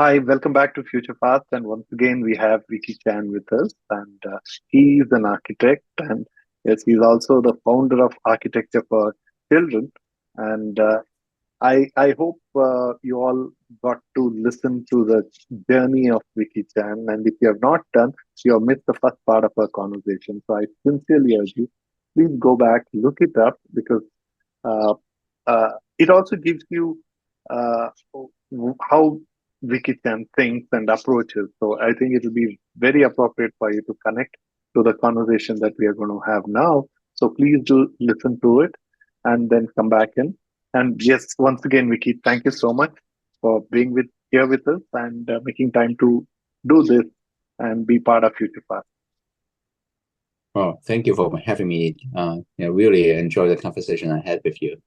Hi, welcome back to Future Paths. And once again, we have Vicky Chan with us, and he is an architect, and yes, he's also the founder of Architecture for Children. And I hope you all got to listen to the journey of Vicky Chan. And if you have not done, you have missed the first part of our conversation. So I sincerely urge you, please go back, look it up, because uh, it also gives you uh, how Vicky Chan thinks and approaches. So I think it will be very appropriate for you to connect to the conversation that we are going to have now. So please do listen to it and then come back in. And yes, once again, Vicky, thank you so much for being here with us and making time to do this and be part of Future Path. Oh, thank you for having me. Really enjoy the conversation I had with you.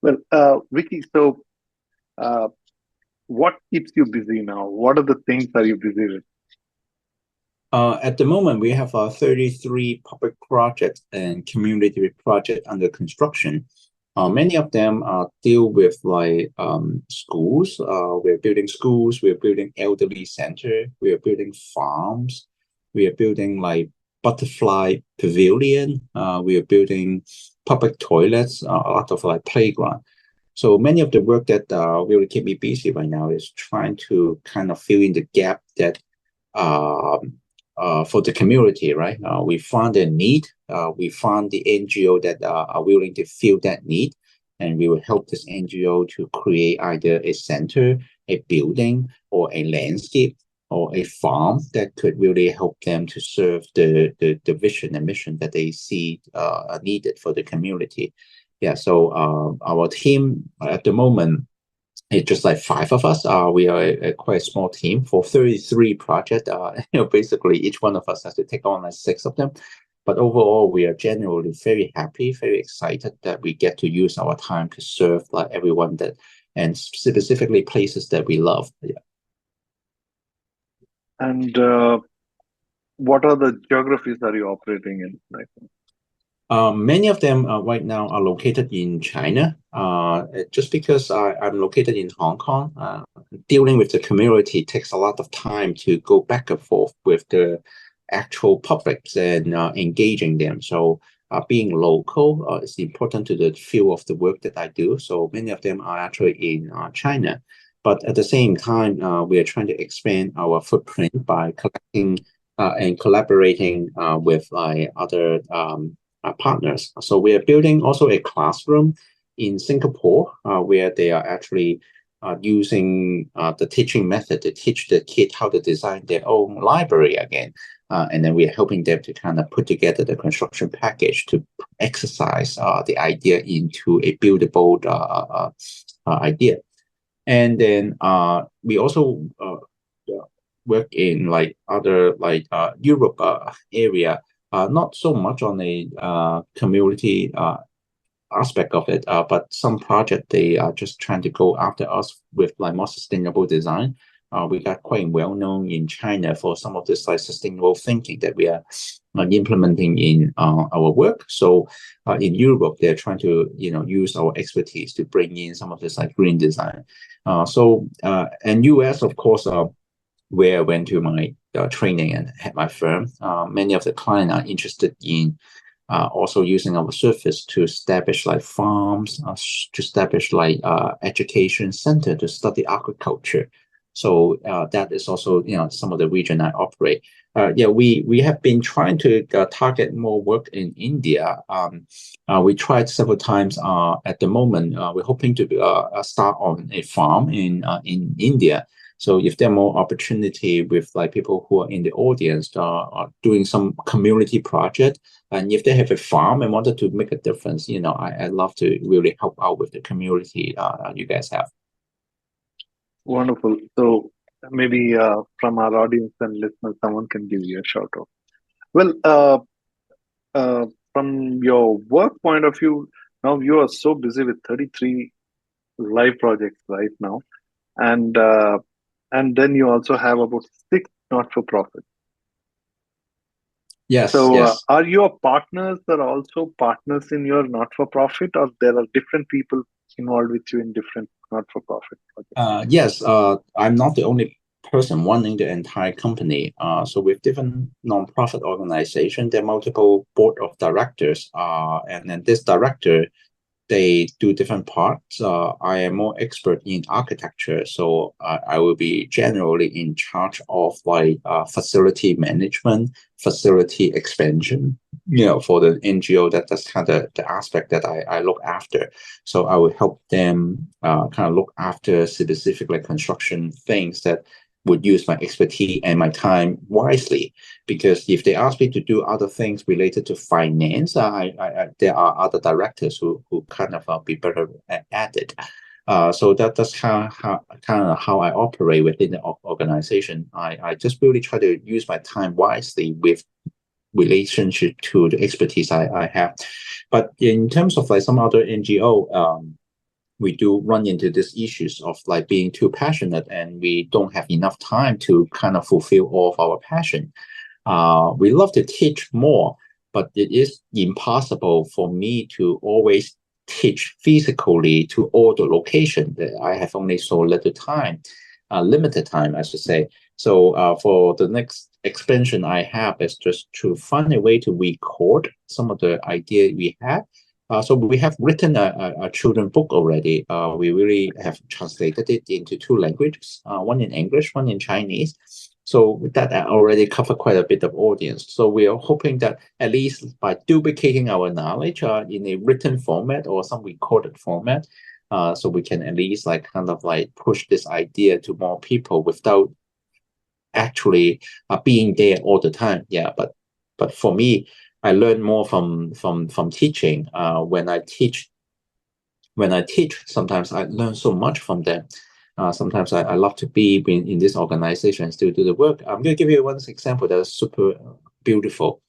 Well, Vicky, so uh, what keeps you busy now? What are the things are you busy with? At the moment, we have 33 public projects and community projects under construction. Many of them deal with schools. We're building schools. We're building elderly center. We are building farms. We are building like butterfly pavilion. We are building public toilets. A lot of like playground. So many of the work that really keep me busy right now is trying to kind of fill in the gap that um, for the community, right? We found a need. We found the NGO that are willing to fill that need, and we will help this NGO to create either a center, a building, or a landscape, or a farm that could really help them to serve the vision and mission that they see needed for the community. Yeah, so our team at the moment, it's just like five of us. We are a quite small team for 33 projects. Basically each one of us has to take on like six of them. But overall, we are generally very happy, very excited that we get to use our time to serve like everyone that, and specifically places that we love. Yeah. And what are the geographies are you operating in right now? Many of them right now are located in China. Just because I'm located in Hong Kong, dealing with the community takes a lot of time to go back and forth with the actual publics and engaging them. So being local is important to the field of the work that I do. So many of them are actually in China. But at the same time, we are trying to expand our footprint by collecting and collaborating with other partners. So we are building also a classroom in Singapore where they are actually using the teaching method to teach the kid how to design their own library again. And then we are helping them to kind of put together the construction package to exercise the idea into a buildable idea. And then we also work in like other like Europe area, not so much on a community aspect of it, but some project they are just trying to go after us with like more sustainable design. We got quite well known in China for some of this like sustainable thinking that we are implementing in our work. So in Europe, they're trying to use our expertise to bring in some of this like green design. And US, of course, where I went to my training and had my firm. Many of the clients are interested in also using our service to establish like farms, to establish like education center to study agriculture. So that is also some of the region I operate. Yeah, we have been trying to target more work in India. We tried several times. At the moment, we're hoping to start on a farm in India. So if there are more opportunity with like people who are in the audience are doing some community project, and if they have a farm and wanted to make a difference, I love to really help out with the community you guys have. Wonderful. So maybe from our audience and listeners, someone can give you a shout out. Well, from your work point of view, now you are so busy with 33 live projects right now, and uh, and then you also have about six not-for-profit. Yes, So, yes. are your partners are also partners in your not-for-profit, or there are different people involved with you in different not-for-profit project? Yes, I'm not the only person running the entire company. So with different nonprofit organizations, there are multiple board of directors. And then this director, they do different parts. I am more expert in architecture, so I will be generally in charge of like facility management, facility expansion. For the NGO, that's kind of the aspect that I look after. So I will help them kind of look after specifically construction things that would use my expertise and my time wisely. Because if they ask me to do other things related to finance, there are other directors who kind of be better at it. So that's kind of how I operate within the organization. I just really try to use my time wisely with relationship to the expertise I have. But in terms of like some other NGO, we do run into these issues of like being too passionate and we don't have enough time to kind of fulfill all of our passion. We love to teach more, but it is impossible for me to always teach physically to all the locations. I have only so little time, limited time, I should say. So for the next expansion I have is just to find a way to record some of the idea we have. So we have written a children book already. We really have translated it into 2 languages, one in English, one in Chinese. So that already covered quite a bit of audience. So we are hoping that at least by duplicating our knowledge in a written format or some recorded format, so we can at least like kind of like push this idea to more people without actually being there all the time. Yeah, but for me, I learn more from teaching. When I teach, sometimes I learn so much from them. Sometimes I love to be in this organization and still do the work. I'm going to give you one example that is super beautiful.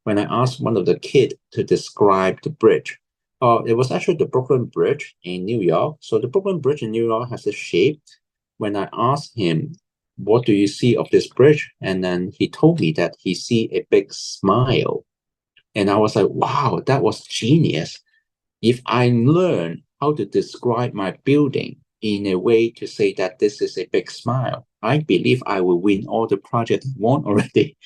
When I asked one of the kids to describe the bridge, it was actually the Brooklyn Bridge in New York. So the Brooklyn Bridge in New York has a shape. When I asked him, what do you see of this bridge? And then he told me that he see a big smile. And I was like, wow, that was genius. If I learn how to describe my building in a way to say that this is a big smile, I believe I will win all the projects I want already.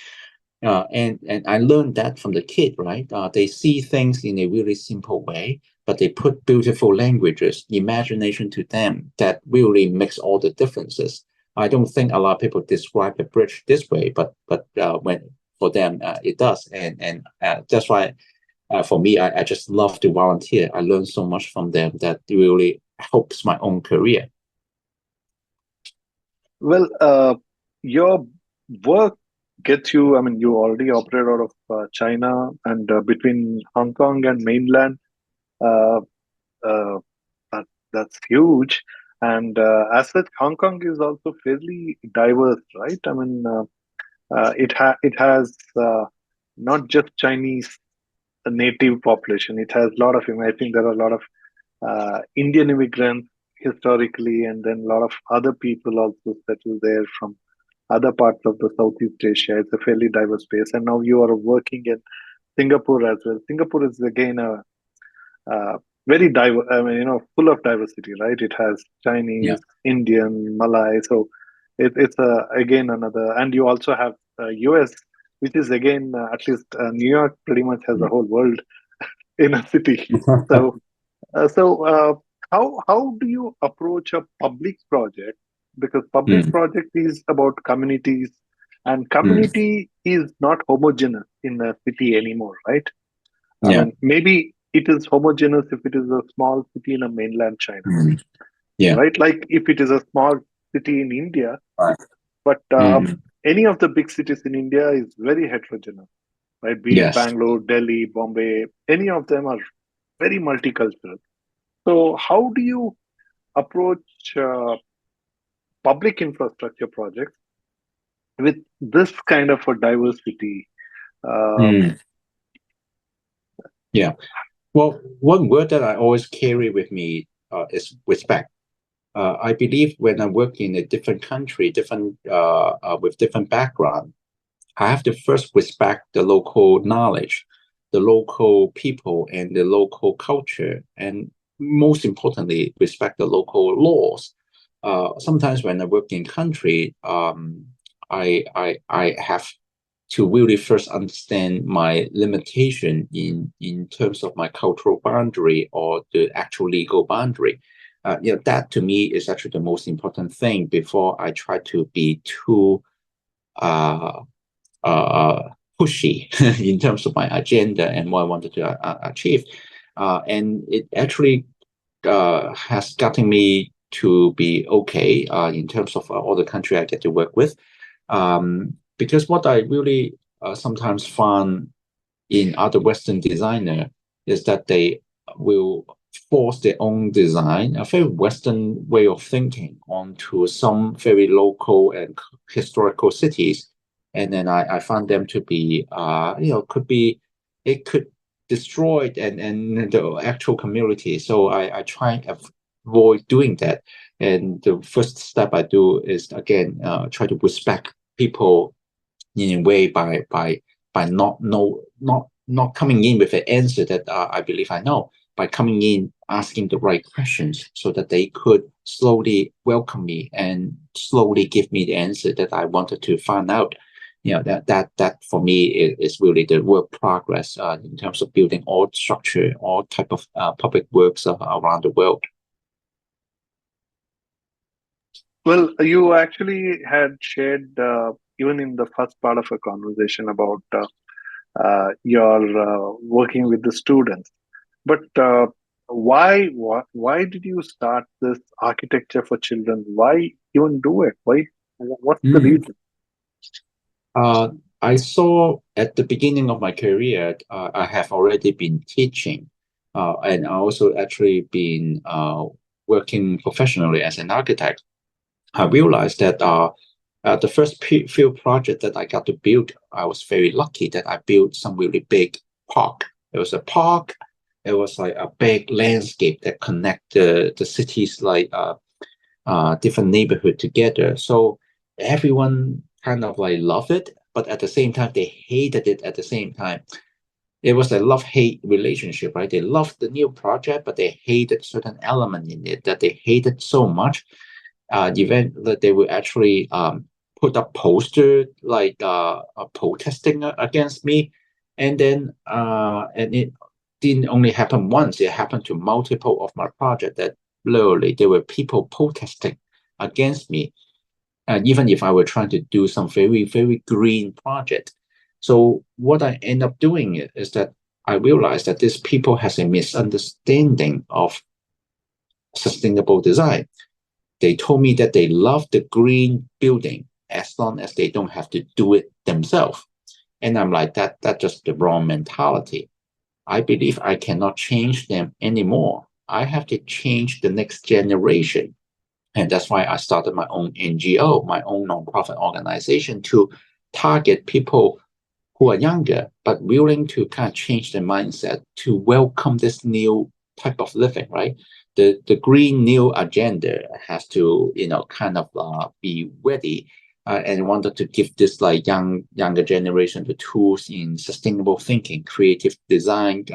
And I learned that from the kid, right? They see things in a really simple way, but they put beautiful languages, imagination to them that really makes all the differences. I don't think a lot of people describe the bridge this way, but when for them it does, and that's why for me I just love to volunteer. I learn so much from them that it really helps my own career. Well, your work gets you, I mean, you already operate out of China and between Hong Kong and mainland, uh, uh, that's huge. And as such, Hong Kong is also fairly diverse, right? I mean, it has not just Chinese native population. It has a lot of, I think there are a lot of Indian immigrants historically, and then a lot of other people also settled there from other parts of the Southeast Asia. It's a fairly diverse space. And now you are working in Singapore as well. Singapore is again a very diverse, I mean, full of diversity, right? It has Yeah. Chinese, Indian, Malay. So it's again another, and you also have US, which is again, at least New York pretty much has the whole world in a city. So, so how do you approach a public project? Because public Mm, project is about communities, and mm, community is not homogeneous in a city anymore, right? I yeah. mean, maybe it is homogeneous if it is a small city in a mainland China, Mm, yeah. right? Like if it is a small city in India, Right. but Mm, any of the big cities in India is very heterogeneous, right? Be it yes. Bangalore, Delhi, Bombay, any of them are very multicultural. So, how do you approach public infrastructure projects with this kind of a diversity? Uh, Mm, yeah. Well, one word that I always carry with me is respect. I believe when I work in a different country, different with different background, I have to first respect the local knowledge, the local people, and the local culture. And most importantly, respect the local laws. Sometimes when I work in country, I have to really first understand my limitation in terms of my cultural boundary or the actual legal boundary. That to me is actually the most important thing before I try to be too uh, uh, pushy in terms of my agenda and what I wanted to achieve. And it actually has gotten me to be okay in terms of all the country I get to work with. Because what I really sometimes find in other Western designer is that they will force their own design, a very Western way of thinking, onto some very local and historical cities. And then I find them to be, it could destroy and the actual community. So I try and avoid doing that. And the first step I do is, again, try to respect people in a way by not coming in with an answer that I believe I know, by coming in asking the right questions so that they could slowly welcome me and slowly give me the answer that I wanted to find out. That for me is really the work progress in terms of building all structure, all type of public works around the world. Well, you actually had shared even in the first part of a conversation about your working with the students. But why did you start this architecture for children? Why even do it? Why? What's the Mm. reason? I saw at the beginning of my career, I have already been teaching, and I also actually been working professionally as an architect. I realized that the first few projects that I got to build, I was very lucky that I built some really big park. It was a park. It was like a big landscape that connect the cities, like different neighborhood together. So everyone kind of like loved it, but at the same time they hated it at the same time. It was a love-hate relationship, right? They loved the new project, but they hated certain element in it that they hated so much. Event that they would actually put up poster like protesting against me, and then and it didn't only happen once; it happened to multiple of my project. That literally there were people protesting against me, even if I were trying to do some very green project. So what I end up doing is that I realized that these people has a misunderstanding of sustainable design. They told me that they love the green building as long as they don't have to do it themselves. And I'm like, that's just the wrong mentality. I believe I cannot change them anymore. I have to change the next generation. And that's why I started my own NGO, my own nonprofit organization, to target people who are younger, but willing to kind of change their mindset to welcome this new type of living, right? The green new agenda has to, kind of be ready, and wanted to give this like younger generation the tools in sustainable thinking, creative design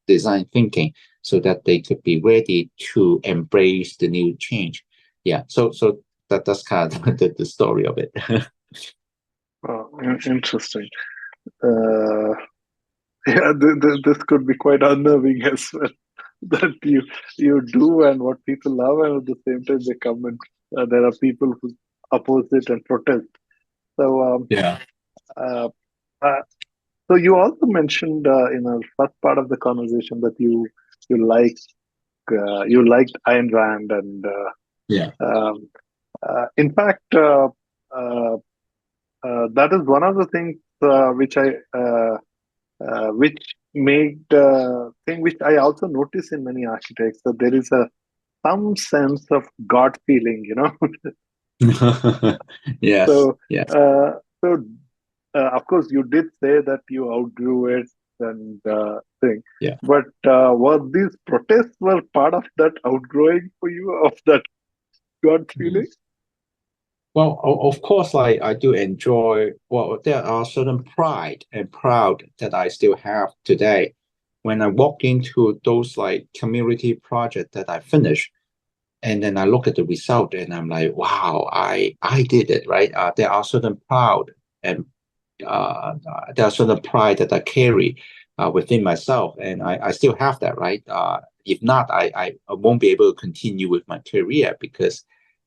thinking, so that they could be ready to embrace the new change. Yeah, so that's kind of the story of it. Oh, interesting. Uh, yeah, this could be quite unnerving as well. That you do and what people love, and at the same time they come and there are people who oppose it and protest. So Yeah. uh, uh, so you also mentioned in our first part of the conversation that you liked Ayn Rand, and Yeah. in fact that is one of the things which made thing which I also notice in many architects, that there is a some sense of God feeling, Yes. So, Yes. so of course, you did say that you outgrew it and thing, Yeah. but was these protests were part of that outgrowing for you of that God Mhm. feeling? Well, of course, I do enjoy. Well, there are certain pride and proud that I still have today. when I walk into those like community projects that I finish, and then I look at the result and I'm like, wow, I did it, right? There are certain proud and there are certain pride that I carry within myself, and I still have that, right? If not, I won't be able to continue with my career because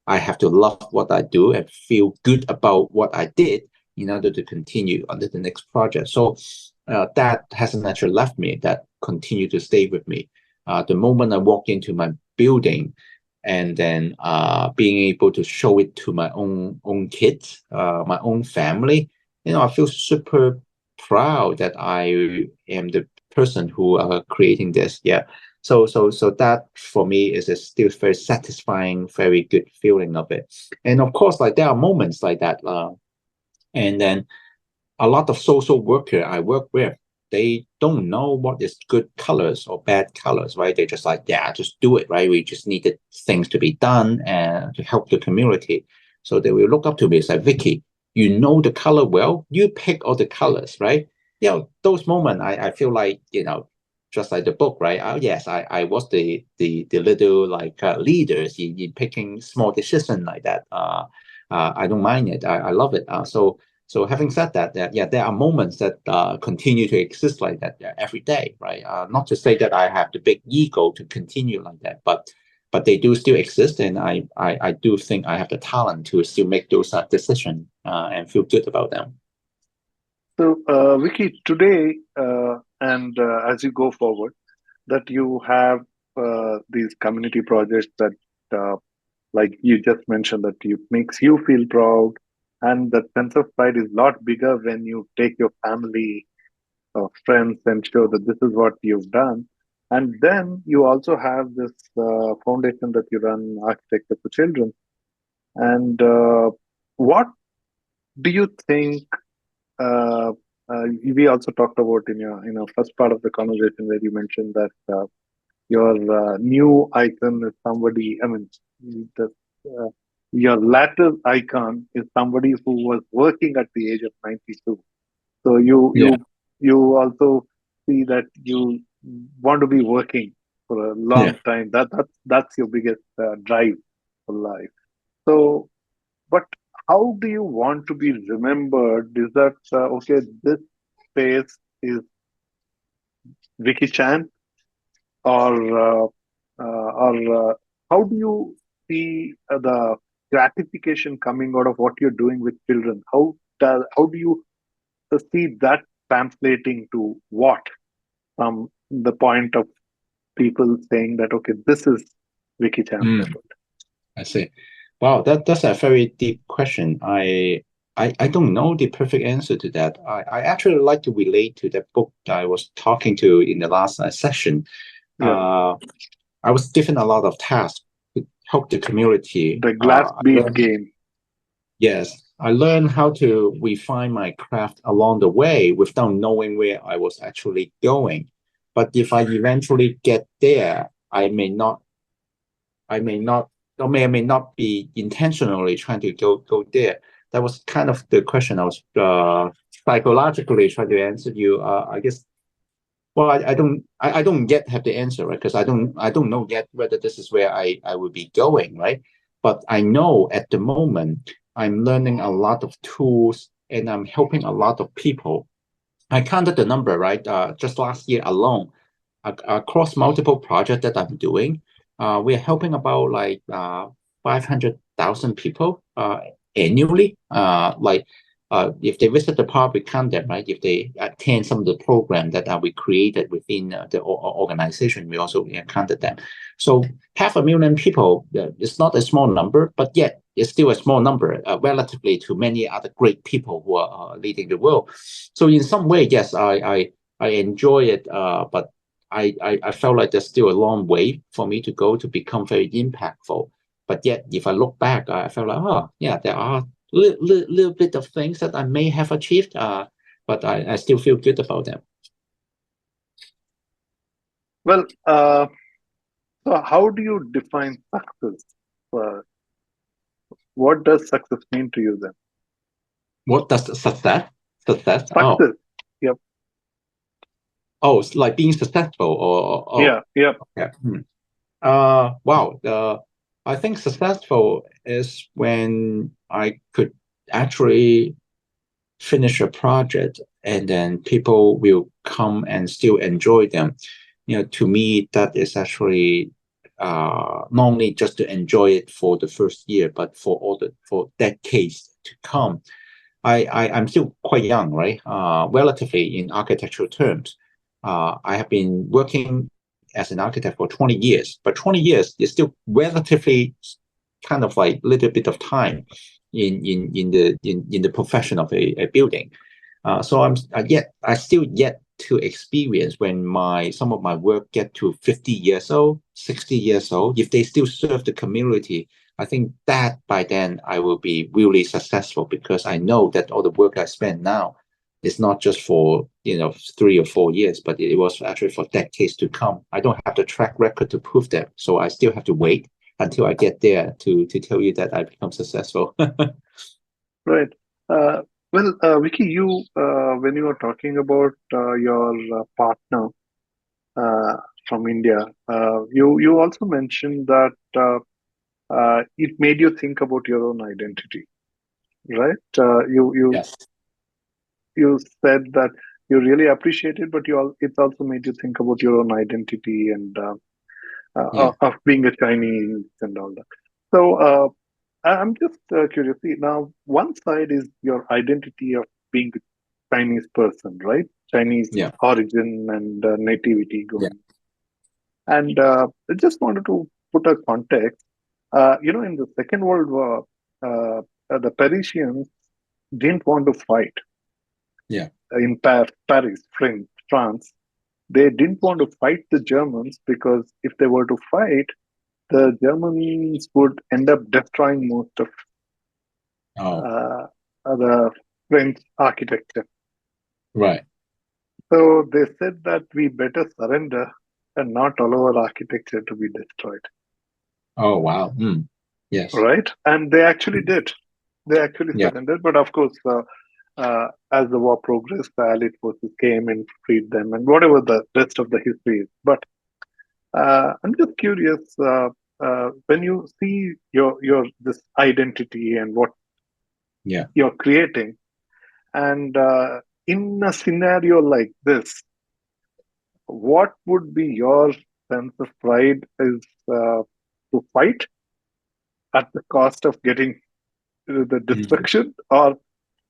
I have to love what I do and feel good about what I did in order to continue under the next project. So that hasn't actually left me. That continue to stay with me. The moment I walk into my building, and then being able to show it to my own kids, my own family, I feel super proud that I am the person who are creating this. Yeah. So that for me is a still very satisfying, very good feeling of it. And of course, like there are moments like that. And then a lot of social worker I work with, they don't know what is good colors or bad colors, right? They're just like, yeah, just do it, right? We just needed things to be done and to help the community. So they will look up to me and say, Vicky, you know the color well, you pick all the colors, right? Those moments I feel like, just like the book, right? Yes, I was the little like leaders in picking small decisions like that. I don't mind it. I love it. So having said that, there are moments that continue to exist like that every day, right? Not to say that I have the big ego to continue like that, but they do still exist, and I do think I have the talent to still make those decisions and feel good about them. So, Vicky, today and as you go forward, that you have these community projects that, like you just mentioned, that you makes you feel proud, and that sense of pride is a lot bigger when you take your family or friends and show that this is what you've done. And then you also have this foundation that you run, Architecture for Children. And what do you think? Uh, we also talked about in your first part of the conversation where you mentioned that your new icon is somebody. I mean, the, uh, your latter icon is somebody who was working at the age of 92. So Yeah, you also see that you want to be working for a yeah. long time. That's your biggest drive for life. So, but how do you want to be remembered? Is that okay? This face is Vicky Chan, or how do you see the gratification coming out of what you're doing with children? How do you see that translating to what from the point of people saying that okay, this is Vicky Chan's Mm, effort? I see. Wow, that's a very deep question. I don't know the perfect answer to that. I actually like to relate to that book that I was talking to in the last session. Yeah, Uh, I was given a lot of tasks to help the community. the glass I bead learned, game. yes, I learned how to refine my craft along the way without knowing where I was actually going. But if I eventually get there, I may not, or may not be intentionally trying to go there. That was kind of the question I was psychologically trying to answer you. I guess. Well, I don't yet have the answer, right? Because I don't know yet whether this is where I will be going, right? But I know at the moment I'm learning a lot of tools and I'm helping a lot of people. I counted the number, right? Just last year alone, across multiple projects that I'm doing, we're helping about like 500,000 people annually. If they visit the park, we count them, right? If they attend some of the program that we created within the organization, we also counted them. So 500,000 people, it's not a small number, but yet it's still a small number relatively to many other great people who are leading the world. So in some way, yes, I enjoy it, but I felt like there's still a long way for me to go to become very impactful. But yet, if I look back, I felt like, oh, yeah, there are little bit of things that I may have achieved, but I still feel good about them. Well, so how do you define success? Uh, what does success mean to you then? What does success? Success? Oh, Success. Yep. Oh, it's like being successful Yeah, yeah. okay. Wow. I think successful is when I could actually finish a project and then people will come and still enjoy them. To me, that is actually not only just to enjoy it for the first year, but for decades to come. I'm still quite young, right? Relatively in architectural terms. I have been working as an architect for 20 years, but 20 years is still relatively kind of like little bit of time in the profession of a building. So I still yet to experience when some of my work get to 50 years old, 60 years old. If they still serve the community, I think that by then I will be really successful because I know that all the work I spend now is not just for 3 or 4 years, but it was actually for decades to come. I don't have the track record to prove that, so I still have to wait until I get there to tell you that I become successful. Right. Uh, Vicky, when you were talking about your partner from India, you also mentioned that it made you think about your own identity, right? Yes. You said that you really appreciate it, but it's also made you think about your own identity and Yeah. of being a Chinese and all that. So I'm just curious. See, now, one side is your identity of being a Chinese person, right? Chinese Yeah. origin and nativity Yeah. going. And I just wanted to put a context. In the Second World War, the Parisians didn't want to fight Yeah. in Paris, France. They didn't want to fight the Germans because if they were to fight, the Germans would end up destroying most of Oh, uh, the French architecture. right. So they said that we better surrender and not allow our architecture to be destroyed. Oh, wow. Mm. Yes. Right? And they actually did. They actually Yeah. surrendered. But of course, as the war progressed, the Allied forces came and freed them, and whatever the rest of the history is. But I'm just curious when you see your this identity and what Yeah. you're creating, and in a scenario like this, what would be your sense of pride? Is to fight at the cost of getting the Mm. destruction, or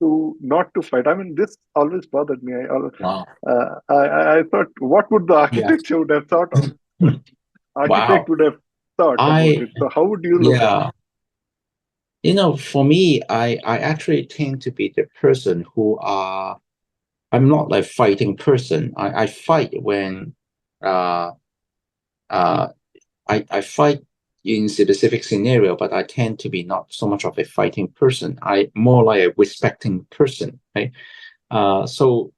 to not to fight? I mean, this always bothered me. Wow. I thought, what would the Yeah. architecture would have thought, or architect Wow. would have thought about I it? So, how would you look at it? Yeah. For me, I actually tend to be the person I'm not like fighting person. I fight when uh uh I fight in specific scenario, but I tend to be not so much of a fighting person. I more like a respecting person, right? So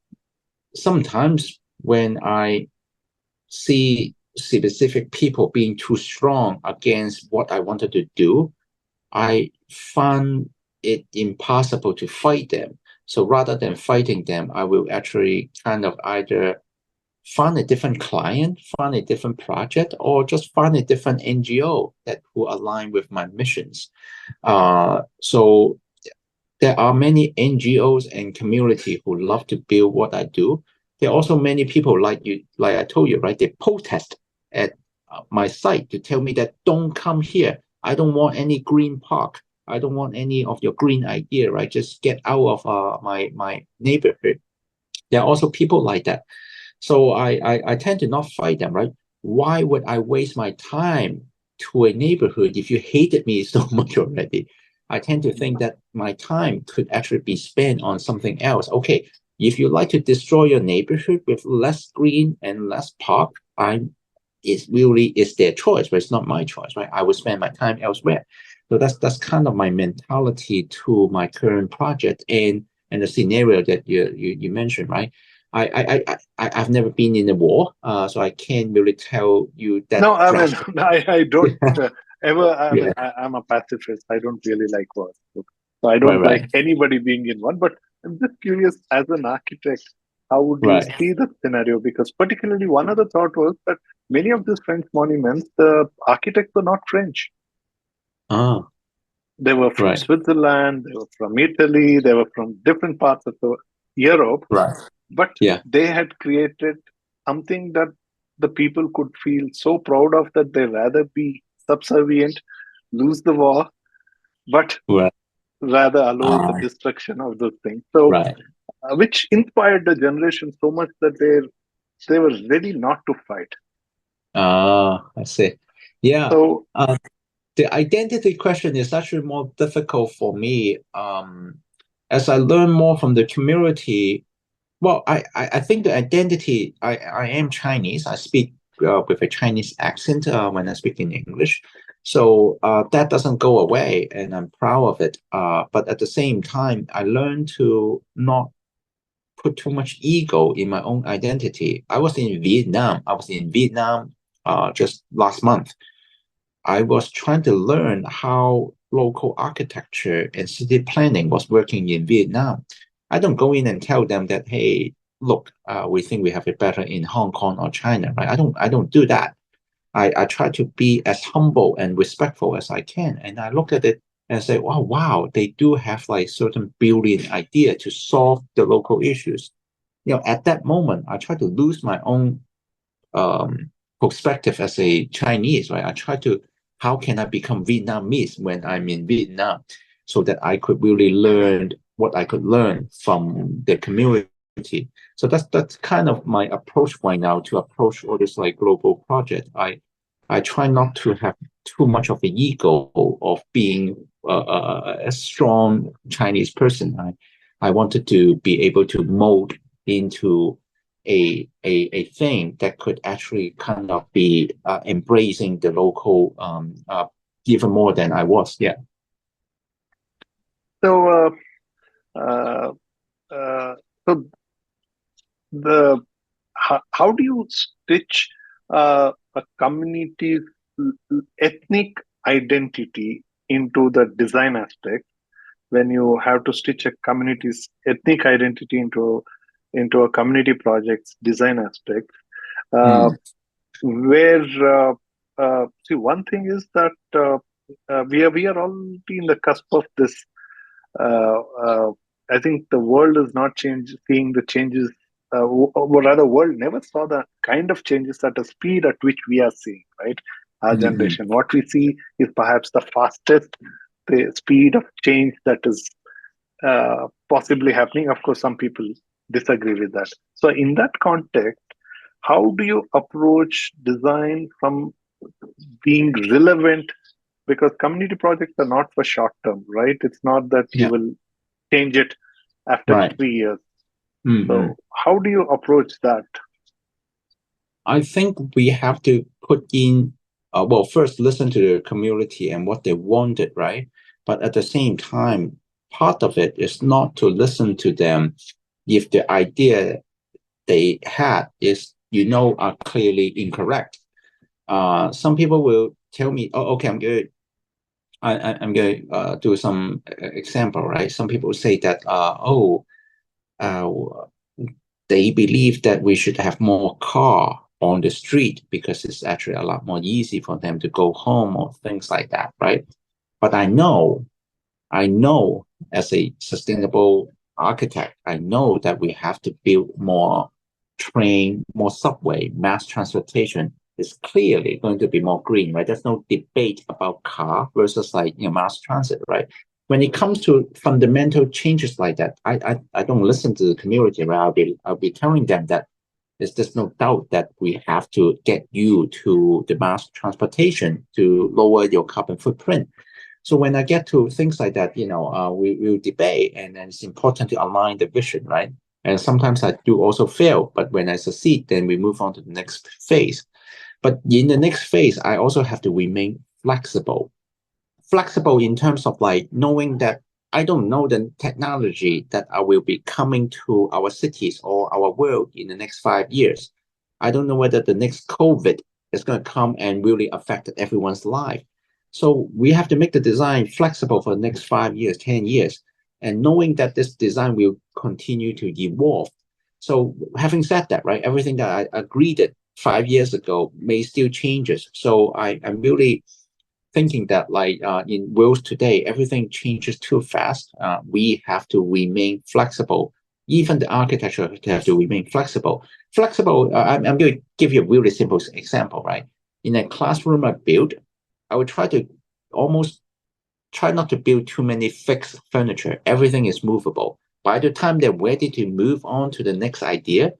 sometimes when I see specific people being too strong against what I wanted to do, I find it impossible to fight them. So rather than fighting them, I will actually kind of either find a different client, find a different project, or just find a different NGO that will align with my missions. So there are many NGOs and community who love to build what I do. There are also many people like I told you, right? They protest at my site to tell me that don't come here. I don't want any green park. I don't want any of your green idea, right? Just get out of my neighborhood. There are also people like that. So I tend to not fight them, right? Why would I waste my time to a neighborhood if you hated me so much already? I tend to think that my time could actually be spent on something else. Okay, if you like to destroy your neighborhood with less green and less park, it's their choice, but it's not my choice, right? I will spend my time elsewhere. So that's kind of my mentality to my current project and the scenario that you mentioned, right? I've never been in a war, so I can't really tell you that No, I mean, drastic. I don't ever. I mean, Yeah, I'm a pacifist. I don't really like wars, so I right, don't like right. anybody being in one. But I'm just curious, as an architect. How would you Right. see the scenario? Because particularly one other thought was that many of these French monuments, the architects were not French. Ah, They were from right. Switzerland, they were from Italy, they were from different parts of Europe, Right. but Yeah. they had created something that the people could feel so proud of that they rather be subservient, lose the war, but Right. rather allow the Ah, destruction of those things. So, right. which inspired the generation so much that they were ready not to fight. Ah, I see. Yeah. So, The identity question is actually more difficult for me. As I learn more from the community, well, I think the identity, I am Chinese. I speak with a Chinese accent when I speak in English. So that doesn't go away, and I'm proud of it. But at the same time, I learned to not put too much ego in my own identity. I was in Vietnam. I was in Vietnam just last month. I was trying to learn how local architecture and city planning was working in Vietnam. I don't go in and tell them that, hey, look, we think we have it better in Hong Kong or China, right? I don't do that. I try to be as humble and respectful as I can. And I look at it and say, wow, wow, they do have like certain brilliant idea to solve the local issues. At that moment, I try to lose my own um, perspective as a Chinese, right? I try to, how can I become Vietnamese when I'm in Vietnam so that I could really learn what I could learn from the community. So that's kind of my approach right now to approach all this like global project. I try not to have too much of the ego of being a strong Chinese person. I wanted to be able to mold into a thing that could actually kind of be embracing the local even more than I was. Yeah. so, uh, uh, so the how do you stitch a community's ethnic identity into the design aspect when you have to stitch a community's ethnic identity into a community project's design aspect? Uh, Mm. where see, one thing is that we are already in the cusp of this. Uh, uh, I think the world is not seeing the changes, or rather, world never saw the kind of changes at a speed at which we are seeing. Right, our Mm-hmm. generation. What we see is perhaps the fastest the speed of change that is possibly happening. Of course, some people disagree with that. So, in that context, how do you approach design from being relevant? Because community projects are not for short term, right? It's not that you Yeah. will change it after Right. 3 years. Mm-hmm. So, how do you approach that? I think we have to put in, well, first listen to the community and what they wanted, right? But at the same time, part of it is not to listen to them if the idea they had is, are clearly incorrect. Some people will tell me, oh, okay, I'm good. I'm going to do some example, right? Some people say that, uh, they believe that we should have more car on the street because it's actually a lot more easy for them to go home or things like that, right? But I know as a sustainable architect, I know that we have to build more train, more subway, mass transportation is clearly going to be more green, right? There's no debate about car versus mass transit, right? When it comes to fundamental changes like that, I don't listen to the community, right? I'll be telling them that there's no doubt that we have to get you to the mass transportation to lower your carbon footprint. So when I get to things like that, we will debate, and then it's important to align the vision, right? And sometimes I do also fail, but when I succeed, then we move on to the next phase. But in the next phase, I also have to remain flexible. Flexible in terms of like knowing that I don't know the technology that I will be coming to our cities or our world in the next 5 years. I don't know whether the next COVID is going to come and really affect everyone's life. So we have to make the design flexible for the next 5 years, 10 years, and knowing that this design will continue to evolve. So having said that, right, everything that I agreed it 5 years ago may still changes. So I'm really thinking that like in world today, everything changes too fast. We have to remain flexible. Even the architecture have to remain flexible. Flexible. I'm going to give you a really simple example, right? In a classroom I build, I would try to almost try not to build too many fixed furniture. Everything is movable. By the time they're ready to move on to the next idea,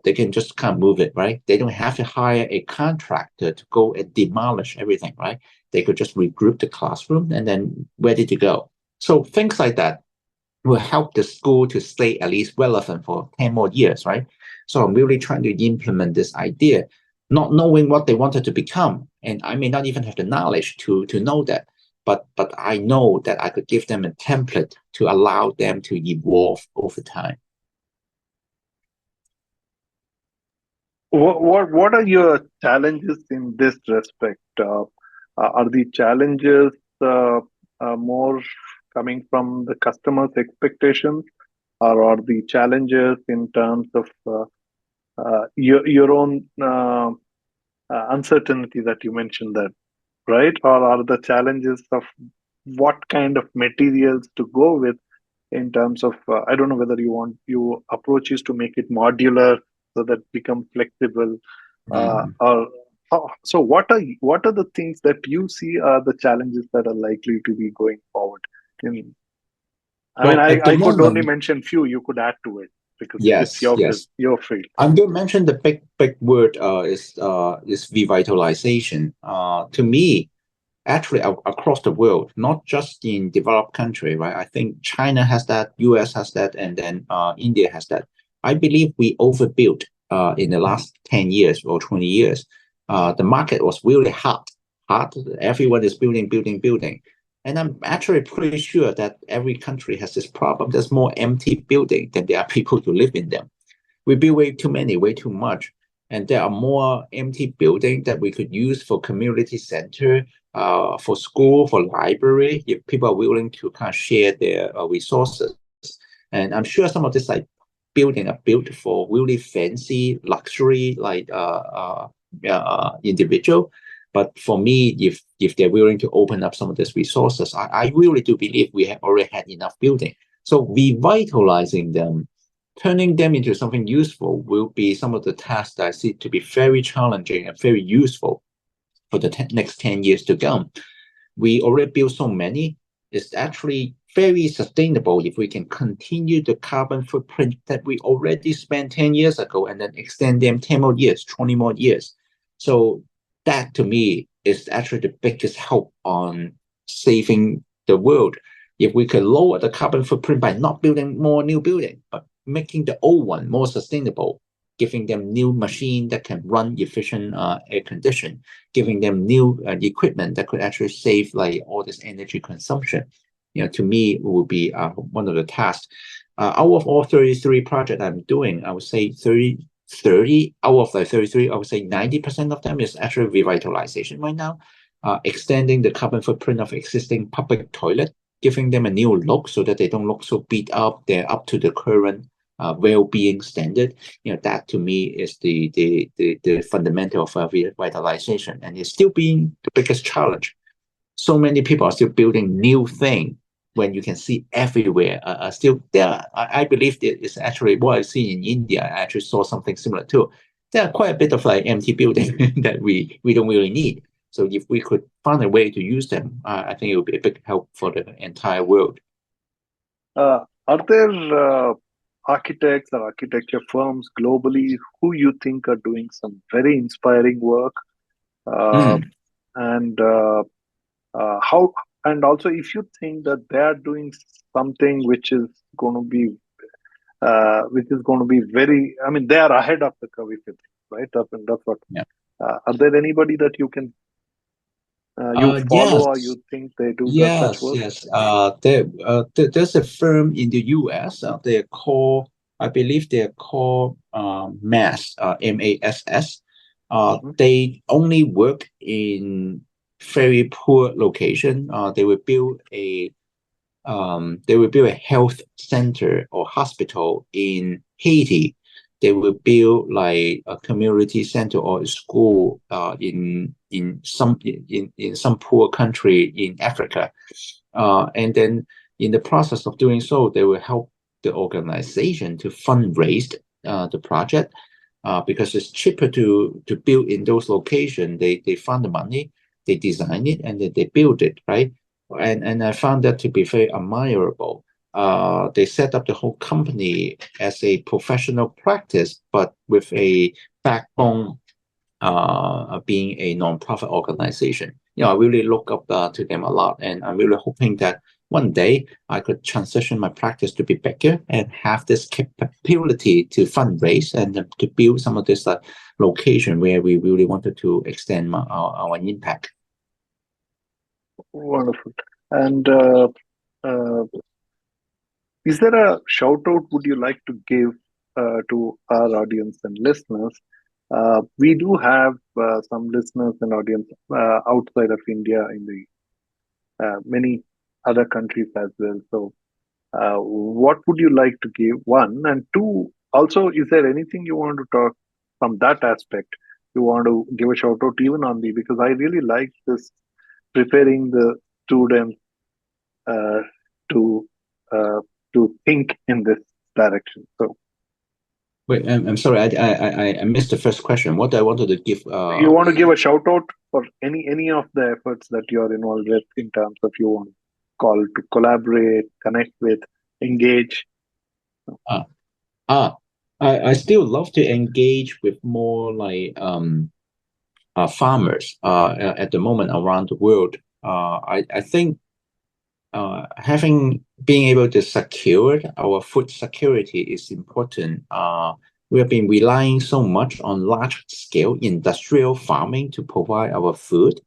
they can just kind of move it, right? They don't have to hire a contractor to go and demolish everything, right? They could just regroup the classroom and then ready to go. So things like that will help the school to stay at least relevant for 10 more years, right? So I'm really trying to implement this idea, not knowing what they wanted to become. And I may not even have the knowledge to know that. But I know that I could give them a template to allow them to evolve over time. What are your challenges in this respect? Are the challenges more coming from the customer's expectations, or are the challenges in terms of your own uncertainty that you mentioned that, right? Or are the challenges of what kind of materials to go with in terms of I don't know whether you want your approach is to make it modular so that become flexible, or so what are the things that you see are the challenges that are likely to be going forward in, I mean, Well, at the I could only moment, mention few, you could add to it because it's yes, yes. your field. I'm going to mention the big word is revitalization. To me, actually across the world, not just in developed country, right? I think China has that, US has that, and then India has that. I believe we overbuilt in the last 10 years or 20 years. The market was really hot. Everyone is building. And I'm actually pretty sure that every country has this problem. There's more empty building than there are people to live in them. We build way too many, way too much. And there are more empty buildings that we could use for community center, for school, for library, if people are willing to kind of share their resources. And I'm sure some of this like building are built for really fancy luxury like individual. But for me, if they're willing to open up some of these resources, I really do believe we have already had enough building. So revitalizing them, turning them into something useful will be some of the tasks that I see to be very challenging and very useful for the next 10 years to come. We already built so many. It's actually very sustainable if we can continue the carbon footprint that we already spent 10 years ago and then extend them 10 more years, 20 more years. So that to me is actually the biggest help on saving the world. If we can lower the carbon footprint by not building more new building, but making the old one more sustainable, giving them new machine that can run efficient air condition, giving them new equipment that could actually save like all this energy consumption. To me, it would be one of the tasks. Out of all 33 projects I'm doing, I would say 30 out of the 33, I would say 90% of them is actually revitalization right now, extending the carbon footprint of existing public toilet, giving them a new look so that they don't look so beat up. They're up to the current well-being standard. That to me is the fundamental of revitalization, and it's still being the biggest challenge. So many people are still building new thing when you can see everywhere. Still there, I believe that is actually what I see in India. I actually saw something similar too. There are quite a bit of like empty building that we don't really need. So if we could find a way to use them, I think it would be a big help for the entire world. Are there architects or architecture firms globally who you think are doing some very inspiring work? Uh, Mm. and how, and also if you think that they are doing something which is going to be very, I mean, they are ahead of the curve, if you think, right? And that's what. Yeah. Are there anybody that you follow or Yes. you think they do that such Yes, work? yes. There's a firm in the US. They're called, I believe they're called MASS, MASS. Hmm. They only work in very poor location. They will build a they will build a health center or hospital in Haiti. They will build like a community center or a school in some poor country in Africa, and then in the process of doing so, they will help the organization to fundraise the project because it's cheaper to build in those locations. They fund the money, they design it, and then they build it, right? And I found that to be very admirable. They set up the whole company as a professional practice, but with a backbone being a non-profit organization. I really look up to them a lot, and I'm really hoping that one day I could transition my practice to be bigger and have this capability to fundraise and to build some of this location where we really wanted to extend our impact. Wonderful. And uh, is there a shout out would you like to give to our audience and listeners? We do have some listeners and audience outside of India in the many other countries as well. So, what would you like to give? One and two. Also, is there anything you want to talk from that aspect? You want to give a shout out even on the because I really like this preparing the students uh, to uh, to think in this direction. So, Wait, I'm sorry, I missed the first question. What I wanted to give. you want to give a shout out for any of the efforts that you are involved with in terms of you want call to collaborate, connect with, engage. Uh, I still love to engage with more like farmers at the moment around the world. I think being able to secure our food security is important. We have been relying so much on large scale industrial farming to provide our food.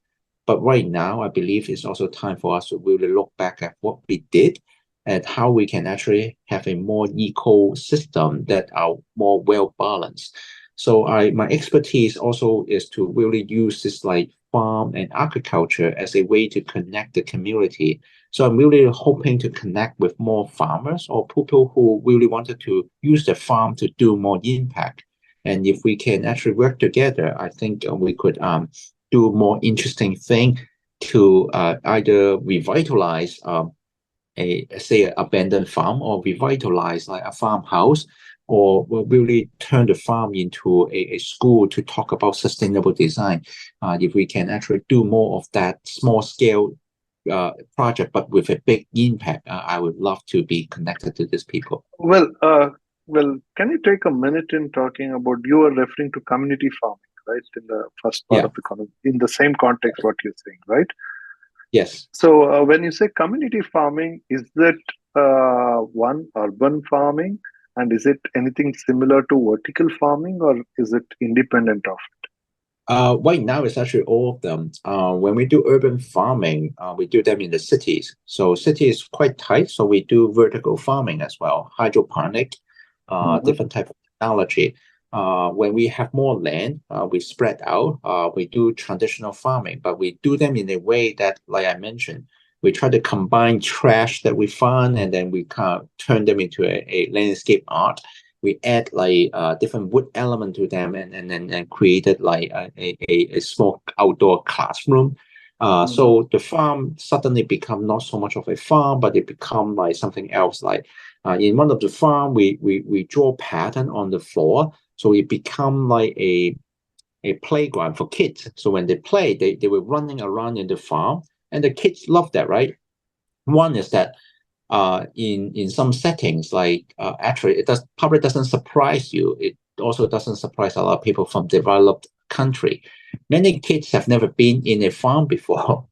But right now, I believe it's also time for us to really look back at what we did and how we can actually have a more ecosystem that are more well balanced. So my expertise also is to really use this like farm and agriculture as a way to connect the community. So I'm really hoping to connect with more farmers or people who really wanted to use the farm to do more impact. And if we can actually work together, I think we could do more interesting thing to either revitalize a say an abandoned farm or revitalize like a farmhouse or will really turn the farm into a school to talk about sustainable design. If we can actually do more of that small scale project, but with a big impact, I would love to be connected to these people. Well, can you take a minute in talking about you are referring to community farming, right? In the first part Yeah. of the in the same context, what you're saying, right? Yes. So when you say community farming, is that one urban farming, and is it anything similar to vertical farming, or is it independent of it? Right now, it's actually all of them. When we do urban farming, we do them in the cities. So city is quite tight, so we do vertical farming as well, hydroponic, different type of technology. When we have more land, we spread out. We do traditional farming, but we do them in a way that, like I mentioned, we try to combine trash that we find and then we kind of turn them into a landscape art. We add like different wood element to them and created like a small outdoor classroom. So the farm suddenly become not so much of a farm, but it become like something else. Like in one of the farm, we draw pattern on the floor, so it become like a playground for kids. So when they play, they were running around in the farm, and the kids love that, right? One is that in some settings, like actually, it probably doesn't surprise you. It also doesn't surprise a lot of people from developed country. Many kids have never been in a farm before.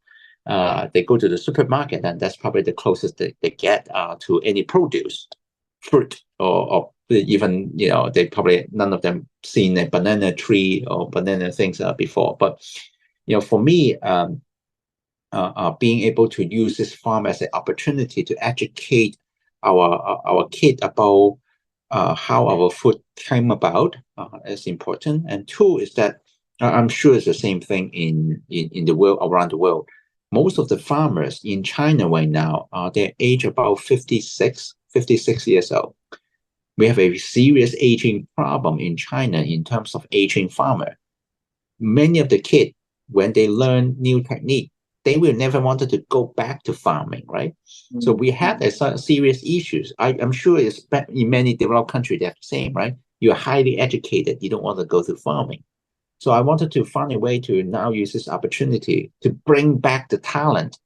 They go to the supermarket, and that's probably the closest they get to any produce, fruit, or even they probably none of them seen a banana tree or banana things before. But for me, being able to use this farm as an opportunity to educate our kid about how our food came about is important. And two is that I'm sure it's the same thing in the world around the world. most of the farmers in China right now, their age about 56 years old. We have a serious aging problem in China in terms of aging farmer. Many of the kids, when they learn new technique, they will never wanted to go back to farming, right? So we had a serious issues. I'm sure it's in many developed countries they're the same, right? You're highly educated, you don't want to go to farming. So I wanted to find a way to now use this opportunity to bring back the talent.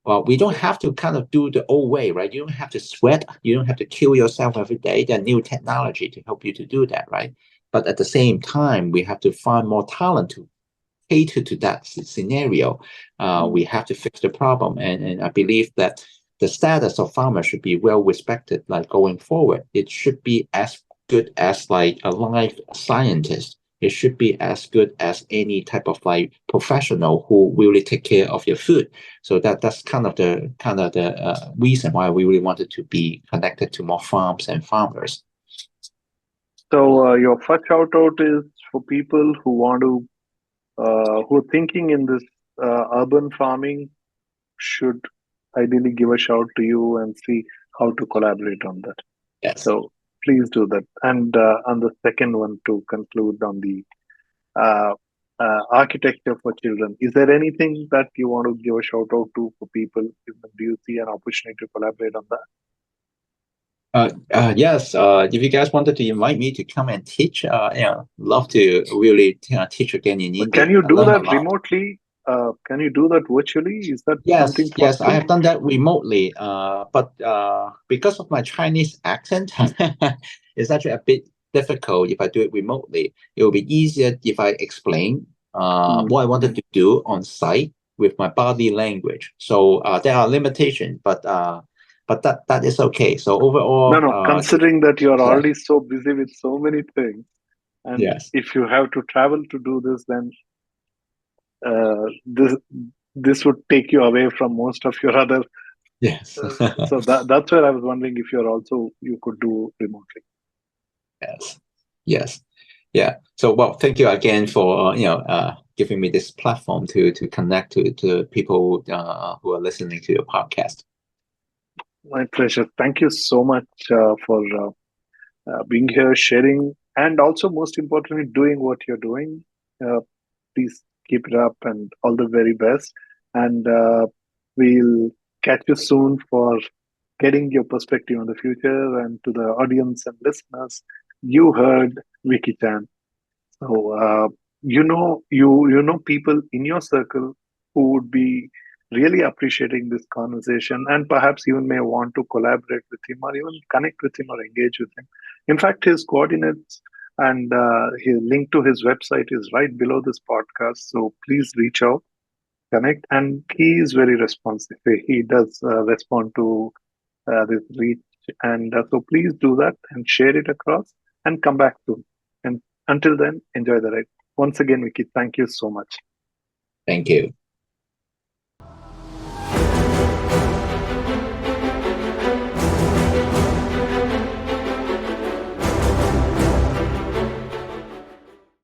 Well, we don't have to kind of do the old way, right? You don't have to sweat. You don't have to kill yourself every day. There are new technology to help you to do that, right? But at the same time, we have to find more talent to cater to that scenario. We have to fix the problem. And I believe that the status of farmers should be well respected, like going forward. It should be as good as like a life scientist. It should be as good as any type of like professional who really take care of your food. So that's kind of the reason why we really wanted to be connected to more farms and farmers. So your first shout out is for people who want to who are thinking in this urban farming should ideally give a shout to you and see how to collaborate on that. Yes. So please do that. And on the second one, to conclude on the uh, architecture for children, is there anything that you want to give a shout out to for people? Do you see an opportunity to collaborate on that? Yes. If you guys wanted to invite me to come and teach, love to really teach again in India. Can you I do learned a that lot. remotely? Can you do that virtually? Is that something possible? Yes, I have done that remotely. But because of my Chinese accent, it's actually a bit difficult if I do it remotely. It will be easier if I explain what I wanted to do on site with my body language. So there are limitations, but that is okay. So overall, No, considering that you are already so busy with so many things, and yes, if you have to travel to do this, then this would take you away from most of your other. yes, So that's where I was wondering if you could do remotely. yes, yeah. So well, thank you again for giving me this platform to connect to people who are listening to your podcast. My pleasure. Thank you so much for being here, sharing, and also most importantly, doing what you're doing. Please keep it up, and all the very best. And we'll catch you soon for getting your perspective on the future. And to the audience and listeners, you heard Vicky Chan. So you know people in your circle who would be really appreciating this conversation, and perhaps even may want to collaborate with him or even connect with him or engage with him. In fact, his coordinates and his link to his website is right below this podcast. So please reach out, connect, and he is very responsive. He does respond to this reach, and so please do that and share it across and come back soon. And until then, enjoy the ride. Once again, Vicky, thank you so much. Thank you.